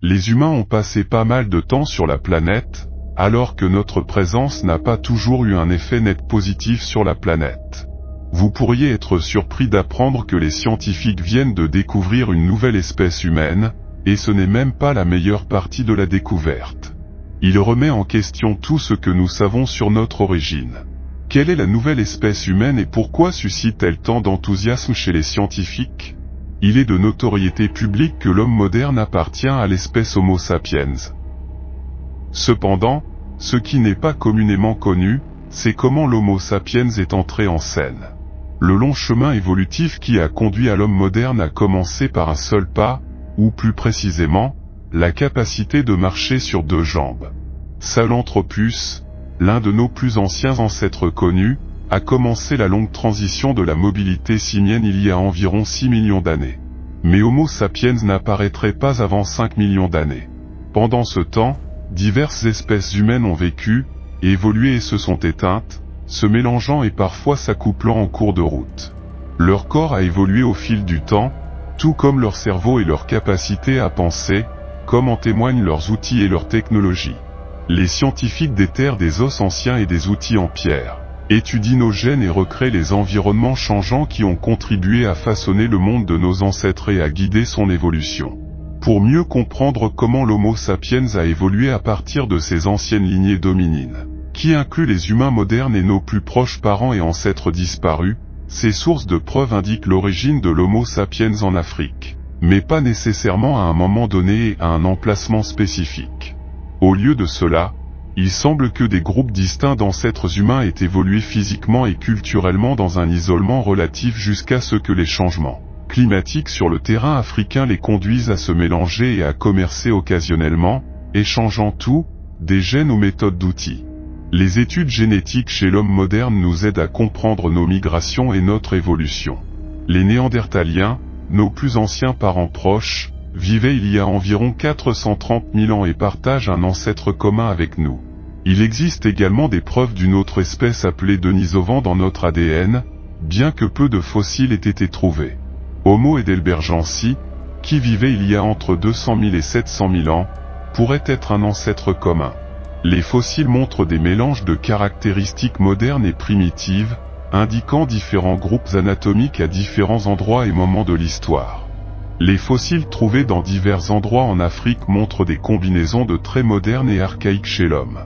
Les humains ont passé pas mal de temps sur la planète, alors que notre présence n'a pas toujours eu un effet net positif sur la planète. Vous pourriez être surpris d'apprendre que les scientifiques viennent de découvrir une nouvelle espèce humaine, et ce n'est même pas la meilleure partie de la découverte. Il remet en question tout ce que nous savons sur notre origine. Quelle est la nouvelle espèce humaine et pourquoi suscite-t-elle tant d'enthousiasme chez les scientifiques ? Il est de notoriété publique que l'homme moderne appartient à l'espèce Homo sapiens. Cependant, ce qui n'est pas communément connu, c'est comment l'Homo sapiens est entré en scène. Le long chemin évolutif qui a conduit à l'homme moderne a commencé par un seul pas, ou plus précisément, la capacité de marcher sur deux jambes. Sahelanthropus, l'un de nos plus anciens ancêtres connus, a commencé la longue transition de la mobilité simienne il y a environ 6 millions d'années. Mais Homo sapiens n'apparaîtrait pas avant 5 millions d'années. Pendant ce temps, diverses espèces humaines ont vécu, évolué et se sont éteintes, se mélangeant et parfois s'accouplant en cours de route. Leur corps a évolué au fil du temps, tout comme leur cerveau et leur capacité à penser, comme en témoignent leurs outils et leurs technologies. Les scientifiques déterrent des os anciens et des outils en pierre, étudient nos gènes et recréent les environnements changeants qui ont contribué à façonner le monde de nos ancêtres et à guider son évolution. Pour mieux comprendre comment l'Homo sapiens a évolué à partir de ces anciennes lignées dominines, qui incluent les humains modernes et nos plus proches parents et ancêtres disparus, ces sources de preuves indiquent l'origine de l'Homo sapiens en Afrique, mais pas nécessairement à un moment donné et à un emplacement spécifique. Au lieu de cela, il semble que des groupes distincts d'ancêtres humains aient évolué physiquement et culturellement dans un isolement relatif jusqu'à ce que les changements climatiques sur le terrain africain les conduisent à se mélanger et à commercer occasionnellement, échangeant tout, des gènes aux méthodes d'outils. Les études génétiques chez l'homme moderne nous aident à comprendre nos migrations et notre évolution. Les Néandertaliens, nos plus anciens parents proches, vivaient il y a environ 430 000 ans et partagent un ancêtre commun avec nous. Il existe également des preuves d'une autre espèce appelée Denisovan dans notre ADN, bien que peu de fossiles aient été trouvés. Homo heidelbergensis, qui vivait il y a entre 200 000 et 700 000 ans, pourrait être un ancêtre commun. Les fossiles montrent des mélanges de caractéristiques modernes et primitives, indiquant différents groupes anatomiques à différents endroits et moments de l'histoire. Les fossiles trouvés dans divers endroits en Afrique montrent des combinaisons de traits modernes et archaïques chez l'homme.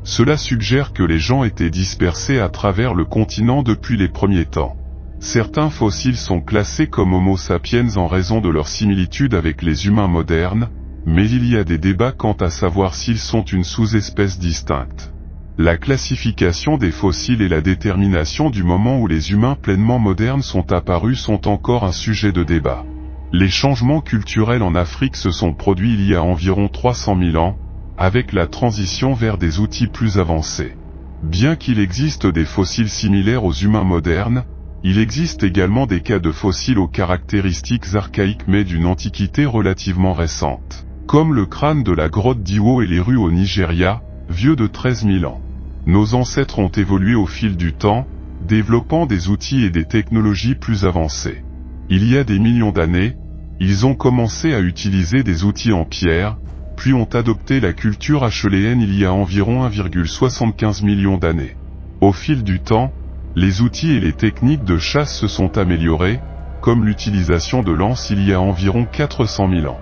Cela suggère que les gens étaient dispersés à travers le continent depuis les premiers temps. Certains fossiles sont classés comme Homo sapiens en raison de leur similitude avec les humains modernes, mais il y a des débats quant à savoir s'ils sont une sous-espèce distincte. La classification des fossiles et la détermination du moment où les humains pleinement modernes sont apparus sont encore un sujet de débat. Les changements culturels en Afrique se sont produits il y a environ 300 000 ans, avec la transition vers des outils plus avancés. Bien qu'il existe des fossiles similaires aux humains modernes, il existe également des cas de fossiles aux caractéristiques archaïques mais d'une antiquité relativement récente, comme le crâne de la grotte d'Iwo et les rues au Nigeria, vieux de 13 000 ans. Nos ancêtres ont évolué au fil du temps, développant des outils et des technologies plus avancées. Il y a des millions d'années, ils ont commencé à utiliser des outils en pierre, puis ont adopté la culture acheuléenne il y a environ 1,75 million d'années. Au fil du temps, les outils et les techniques de chasse se sont améliorés, comme l'utilisation de lances il y a environ 400 000 ans.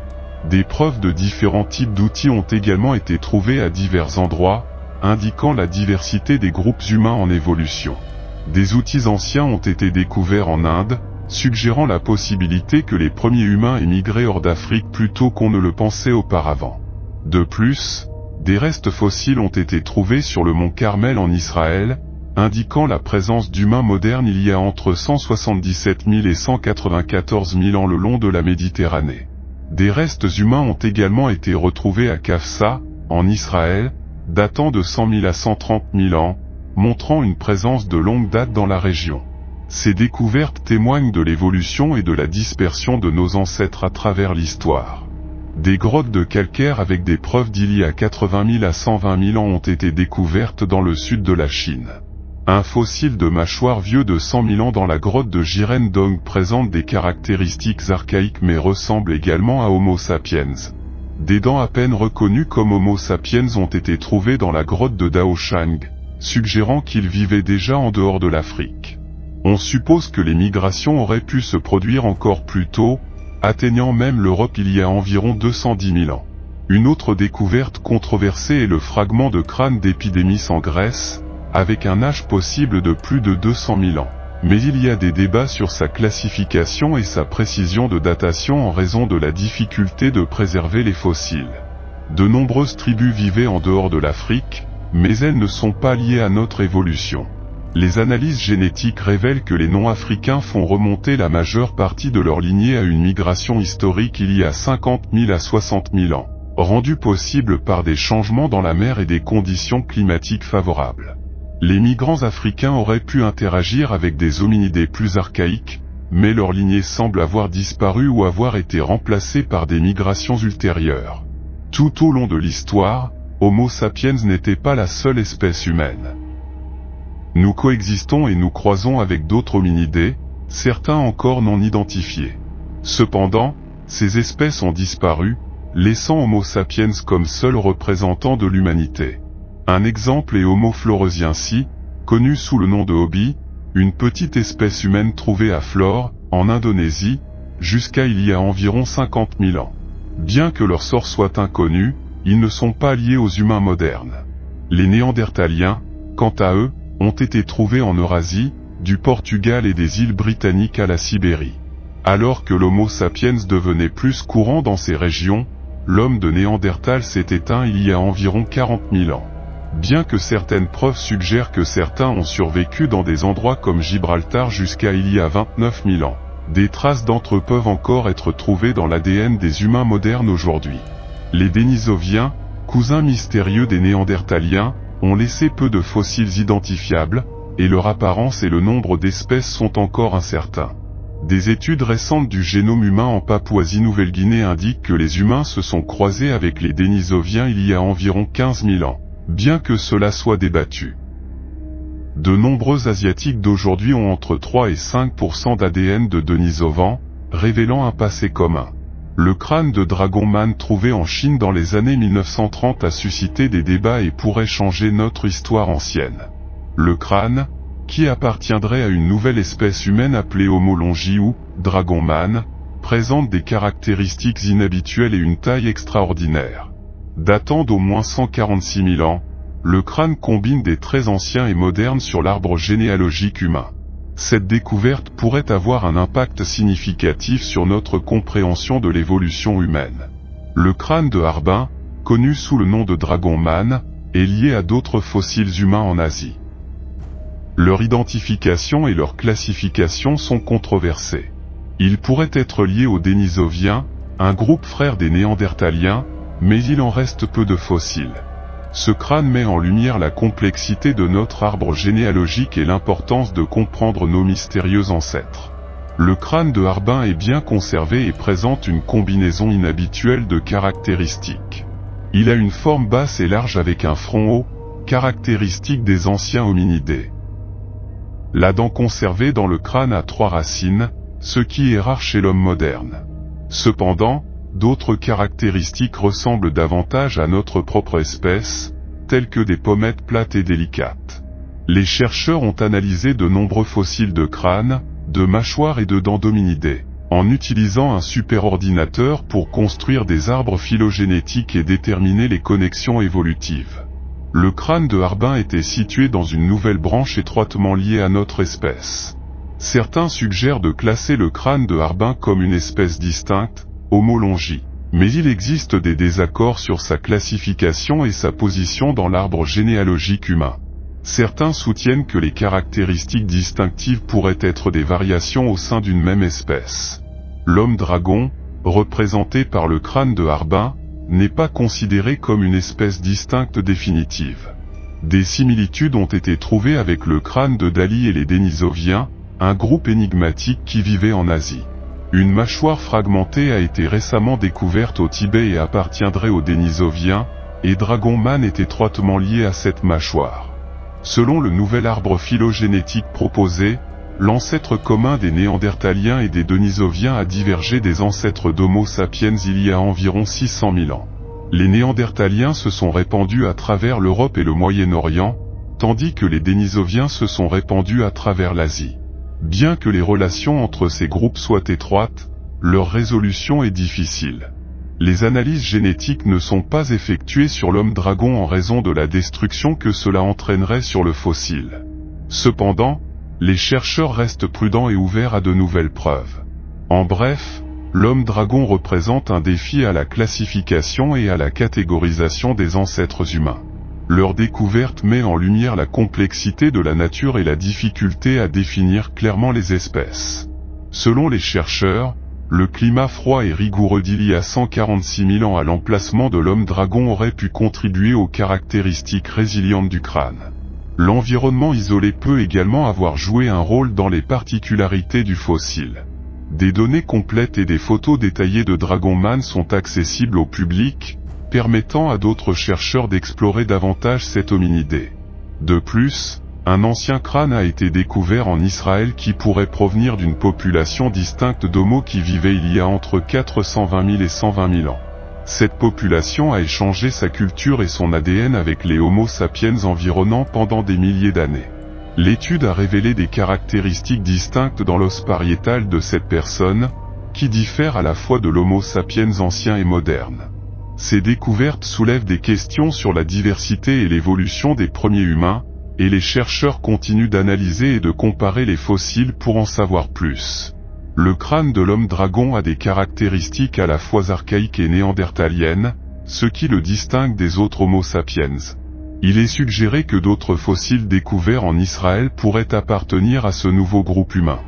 Des preuves de différents types d'outils ont également été trouvées à divers endroits, indiquant la diversité des groupes humains en évolution. Des outils anciens ont été découverts en Inde, suggérant la possibilité que les premiers humains aient migré hors d'Afrique plus tôt qu'on ne le pensait auparavant. De plus, des restes fossiles ont été trouvés sur le mont Carmel en Israël, indiquant la présence d'humains modernes il y a entre 177 000 et 194 000 ans le long de la Méditerranée. Des restes humains ont également été retrouvés à Kafsa, en Israël, datant de 100 000 à 130 000 ans, montrant une présence de longue date dans la région. Ces découvertes témoignent de l'évolution et de la dispersion de nos ancêtres à travers l'histoire. Des grottes de calcaire avec des preuves d'il y a 80 000 à 120 000 ans ont été découvertes dans le sud de la Chine. Un fossile de mâchoire vieux de 100 000 ans dans la grotte de Jirendong présente des caractéristiques archaïques mais ressemble également à Homo sapiens. Des dents à peine reconnues comme Homo sapiens ont été trouvées dans la grotte de Daoshang, suggérant qu'ils vivaient déjà en dehors de l'Afrique. On suppose que les migrations auraient pu se produire encore plus tôt, atteignant même l'Europe il y a environ 210 000 ans. Une autre découverte controversée est le fragment de crâne d'Épidémis en Grèce, avec un âge possible de plus de 200 000 ans. Mais il y a des débats sur sa classification et sa précision de datation en raison de la difficulté de préserver les fossiles. De nombreuses tribus vivaient en dehors de l'Afrique, mais elles ne sont pas liées à notre évolution. Les analyses génétiques révèlent que les non-africains font remonter la majeure partie de leur lignée à une migration historique il y a 50 000 à 60 000 ans, rendue possible par des changements dans la mer et des conditions climatiques favorables. Les migrants africains auraient pu interagir avec des hominidés plus archaïques, mais leur lignée semble avoir disparu ou avoir été remplacée par des migrations ultérieures. Tout au long de l'histoire, Homo sapiens n'était pas la seule espèce humaine. Nous coexistons et nous croisons avec d'autres hominidés, certains encore non identifiés. Cependant, ces espèces ont disparu, laissant Homo sapiens comme seul représentant de l'humanité. Un exemple est Homo floresiensis, connu sous le nom de Hobi, une petite espèce humaine trouvée à Flore, en Indonésie, jusqu'à il y a environ 50 000 ans. Bien que leur sort soit inconnu, ils ne sont pas liés aux humains modernes. Les Néandertaliens, quant à eux, ont été trouvés en Eurasie, du Portugal et des îles britanniques à la Sibérie. Alors que l'Homo sapiens devenait plus courant dans ces régions, l'homme de Néandertal s'est éteint il y a environ 40 000 ans. Bien que certaines preuves suggèrent que certains ont survécu dans des endroits comme Gibraltar jusqu'à il y a 29 000 ans, des traces d'entre eux peuvent encore être trouvées dans l'ADN des humains modernes aujourd'hui. Les Denisoviens, cousins mystérieux des Néandertaliens, ont laissé peu de fossiles identifiables, et leur apparence et le nombre d'espèces sont encore incertains. Des études récentes du génome humain en Papouasie-Nouvelle-Guinée indiquent que les humains se sont croisés avec les Denisoviens il y a environ 15 000 ans. Bien que cela soit débattu. De nombreux Asiatiques d'aujourd'hui ont entre 3 et 5% d'ADN de Denisovans, révélant un passé commun. Le crâne de Dragon-Man trouvé en Chine dans les années 1930 a suscité des débats et pourrait changer notre histoire ancienne. Le crâne, qui appartiendrait à une nouvelle espèce humaine appelée Homo longi ou Dragon-Man, présente des caractéristiques inhabituelles et une taille extraordinaire. Datant d'au moins 146 000 ans, le crâne combine des traits anciens et modernes sur l'arbre généalogique humain. Cette découverte pourrait avoir un impact significatif sur notre compréhension de l'évolution humaine. Le crâne de Harbin, connu sous le nom de Dragon-Man, est lié à d'autres fossiles humains en Asie. Leur identification et leur classification sont controversées. Ils pourraient être liés aux Denisoviens, un groupe frère des Néandertaliens, mais il en reste peu de fossiles. Ce crâne met en lumière la complexité de notre arbre généalogique et l'importance de comprendre nos mystérieux ancêtres. Le crâne de Harbin est bien conservé et présente une combinaison inhabituelle de caractéristiques. Il a une forme basse et large avec un front haut, caractéristique des anciens hominidés. La dent conservée dans le crâne a 3 racines, ce qui est rare chez l'homme moderne. Cependant, d'autres caractéristiques ressemblent davantage à notre propre espèce, telles que des pommettes plates et délicates. Les chercheurs ont analysé de nombreux fossiles de crâne, de mâchoires et de dents d'hominidés, en utilisant un superordinateur pour construire des arbres phylogénétiques et déterminer les connexions évolutives. Le crâne de Harbin était situé dans une nouvelle branche étroitement liée à notre espèce. Certains suggèrent de classer le crâne de Harbin comme une espèce distincte, Homo longi, mais il existe des désaccords sur sa classification et sa position dans l'arbre généalogique humain. Certains soutiennent que les caractéristiques distinctives pourraient être des variations au sein d'une même espèce. L'homme dragon, représenté par le crâne de Harbin, n'est pas considéré comme une espèce distincte définitive. Des similitudes ont été trouvées avec le crâne de Dali et les Denisoviens, un groupe énigmatique qui vivait en Asie. Une mâchoire fragmentée a été récemment découverte au Tibet et appartiendrait aux Denisoviens, et Dragon-Man est étroitement lié à cette mâchoire. Selon le nouvel arbre phylogénétique proposé, l'ancêtre commun des Néandertaliens et des Denisoviens a divergé des ancêtres d'Homo sapiens il y a environ 600 000 ans. Les Néandertaliens se sont répandus à travers l'Europe et le Moyen-Orient, tandis que les Denisoviens se sont répandus à travers l'Asie. Bien que les relations entre ces groupes soient étroites, leur résolution est difficile. Les analyses génétiques ne sont pas effectuées sur l'homme dragon en raison de la destruction que cela entraînerait sur le fossile. Cependant, les chercheurs restent prudents et ouverts à de nouvelles preuves. En bref, l'homme dragon représente un défi à la classification et à la catégorisation des ancêtres humains. Leur découverte met en lumière la complexité de la nature et la difficulté à définir clairement les espèces. Selon les chercheurs, le climat froid et rigoureux d'il y a 146 000 ans à l'emplacement de l'homme dragon aurait pu contribuer aux caractéristiques résilientes du crâne. L'environnement isolé peut également avoir joué un rôle dans les particularités du fossile. Des données complètes et des photos détaillées de Dragonman sont accessibles au public, permettant à d'autres chercheurs d'explorer davantage cet hominidé. De plus, un ancien crâne a été découvert en Israël qui pourrait provenir d'une population distincte d'Homo qui vivait il y a entre 420 000 et 120 000 ans. Cette population a échangé sa culture et son ADN avec les Homo sapiens environnants pendant des milliers d'années. L'étude a révélé des caractéristiques distinctes dans l'os pariétal de cette personne, qui diffèrent à la fois de l'Homo sapiens ancien et moderne. Ces découvertes soulèvent des questions sur la diversité et l'évolution des premiers humains, et les chercheurs continuent d'analyser et de comparer les fossiles pour en savoir plus. Le crâne de l'homme dragon a des caractéristiques à la fois archaïques et néandertaliennes, ce qui le distingue des autres Homo sapiens. Il est suggéré que d'autres fossiles découverts en Israël pourraient appartenir à ce nouveau groupe humain.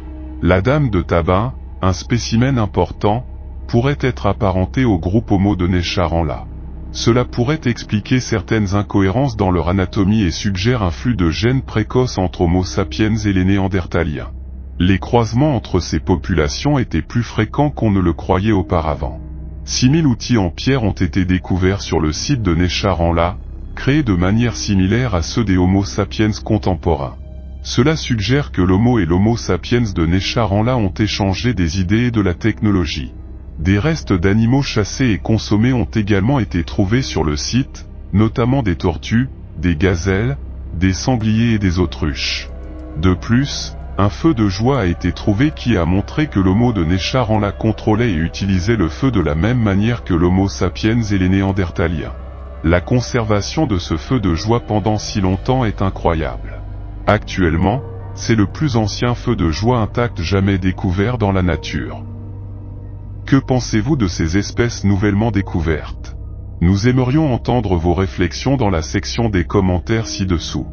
La dame de Tabun, un spécimen important, pourrait être apparenté au groupe Homo de Necharanla. Cela pourrait expliquer certaines incohérences dans leur anatomie et suggère un flux de gènes précoce entre Homo sapiens et les Néandertaliens. Les croisements entre ces populations étaient plus fréquents qu'on ne le croyait auparavant. 6000 outils en pierre ont été découverts sur le site de Necharanla, créés de manière similaire à ceux des Homo sapiens contemporains. Cela suggère que l'Homo et l'Homo sapiens de Necharanla ont échangé des idées et de la technologie. Des restes d'animaux chassés et consommés ont également été trouvés sur le site, notamment des tortues, des gazelles, des sangliers et des autruches. De plus, un feu de joie a été trouvé qui a montré que l'Homo de Necharanla contrôlait et utilisait le feu de la même manière que l'Homo sapiens et les Néandertaliens. La conservation de ce feu de joie pendant si longtemps est incroyable. Actuellement, c'est le plus ancien feu de joie intact jamais découvert dans la nature. Que pensez-vous de ces espèces nouvellement découvertes? Nous aimerions entendre vos réflexions dans la section des commentaires ci-dessous.